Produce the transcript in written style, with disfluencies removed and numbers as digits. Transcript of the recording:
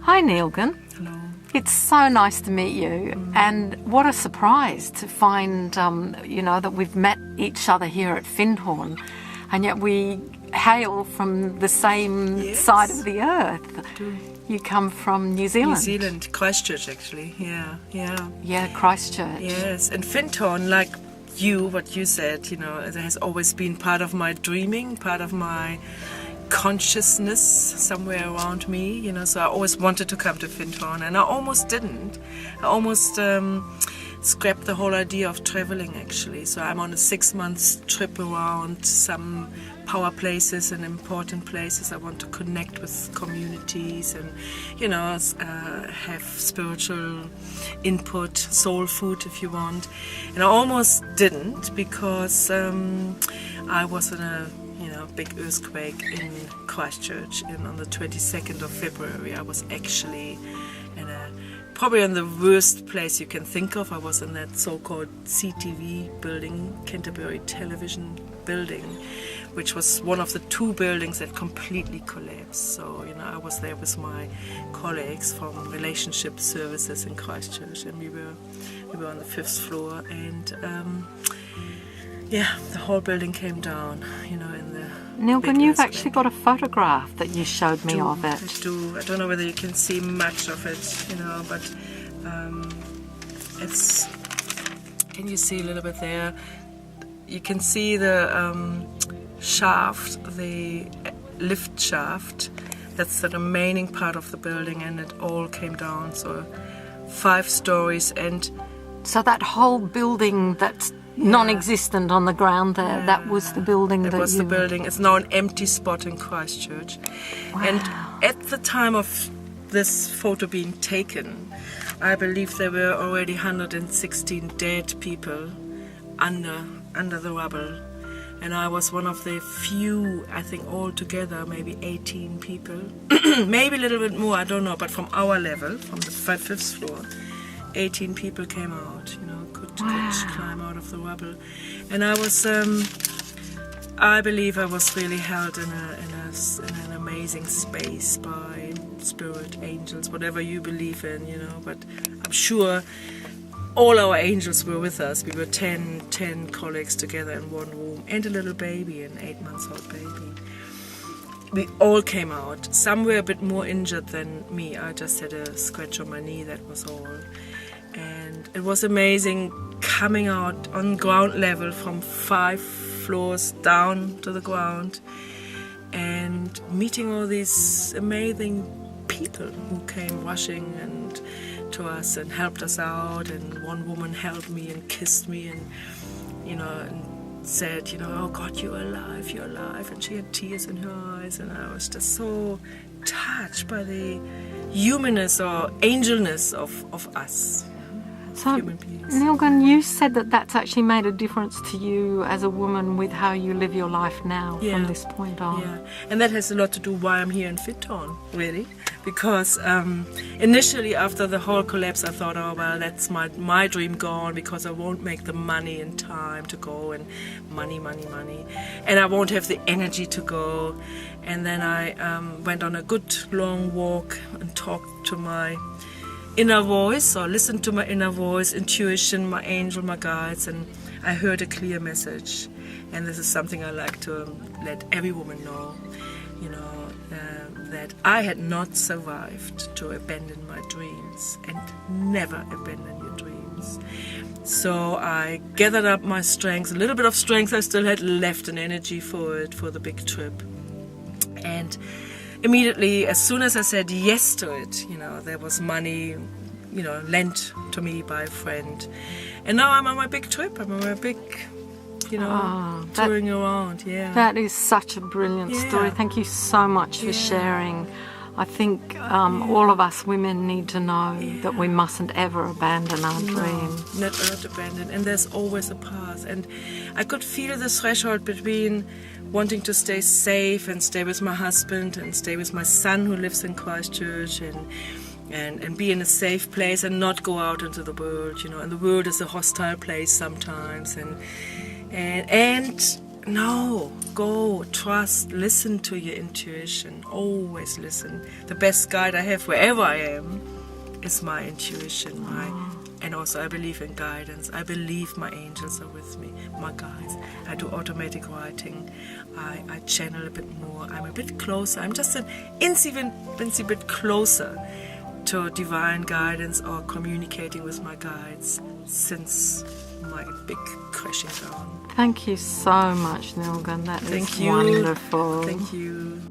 Hi Nilgun. Hello. It's so nice to meet you, and what a surprise to find, that we've met each other here at Findhorn, and yet we hail from the same side of the earth. You come from New Zealand. New Zealand, Christchurch actually, yeah. Yeah, Christchurch. Yes, and Findhorn, like what you said, it has always been part of my dreaming, part of my consciousness somewhere around me, so I always wanted to come to Findhorn, and I almost didn't. I almost scrapped the whole idea of traveling actually. So I'm on a 6-month trip around some power places and important places. I want to connect with communities and have spiritual input, soul food if you want. And I almost didn't because I was in a big earthquake in Christchurch, and on the 22nd of February I was actually probably in the worst place you can think of. I was in that so-called CTV building, Canterbury Television building, which was one of the 2 buildings that completely collapsed. So I was there with my colleagues from relationship services in Christchurch, and we were on the 5th floor, and the whole building came down, in the Nilgun, you've actually got a photograph that you showed me of it. I do. I don't know whether you can see much of it, but it's... Can you see a little bit there? You can see the shaft, the lift shaft. That's the remaining part of the building, and it all came down. So 5 stories, and... So that whole building that's non-existent on the ground there, that was the building that was the building. It's now an empty spot in Christchurch. Wow. And at the time of this photo being taken, I believe there were already 116 dead people under the rubble. And I was one of the few, I think altogether, maybe 18 people, maybe a little bit more, I don't know, but from our level, from the 5th floor, 18 people came out, could climb out of the rubble. And I was, I believe I was really held in an amazing space by spirit, angels, whatever you believe in, but I'm sure all our angels were with us. We were 10 colleagues together in one room, and a little baby, an 8-month-old baby. We all came out. Some were a bit more injured than me. I just had a scratch on my knee, that was all. And it was amazing coming out on ground level from 5 floors down to the ground and meeting all these amazing people who came rushing and to us and helped us out. And one woman held me and kissed me and and said, oh God, you're alive, and she had tears in her eyes, and I was just so touched by the humanness or angelness of us. So, Nilgun, you said that that's actually made a difference to you as a woman with how you live your life now from this point on. Yeah, and that has a lot to do why I'm here in Findhorn, really. Because initially after the whole collapse I thought, oh well, that's my dream gone, because I won't make the money in time to go, and money, and I won't have the energy to go. And then I went on a good long walk and talked to my inner voice, or listened to my inner voice, intuition, my angel, my guides, and I heard a clear message. And this is something I like to let every woman know, that I had not survived to abandon my dreams, and never abandon your dreams. So I gathered up my strength, a little bit of strength I still had left, and energy for the big trip. And immediately, as soon as I said yes to it, there was money, lent to me by a friend. And now I'm on my big trip. I'm on my big, touring around. Yeah. That is such a brilliant story. Thank you so much for sharing. I think all of us women need to know that we mustn't ever abandon our dream. Not abandon. And there's always a path. And I could feel the threshold between wanting to stay safe and stay with my husband and stay with my son who lives in Christchurch, and be in a safe place and not go out into the world, and the world is a hostile place sometimes, and No, go, trust, listen to your intuition. Always listen. The best guide I have wherever I am is my intuition. And also I believe in guidance. I believe my angels are with me, my guides. I do automatic writing. I channel a bit more. I'm a bit closer. I'm just an incy bit closer to divine guidance or communicating with my guides since my big crashing down. Thank you so much, Nilgun. That is wonderful. Thank you.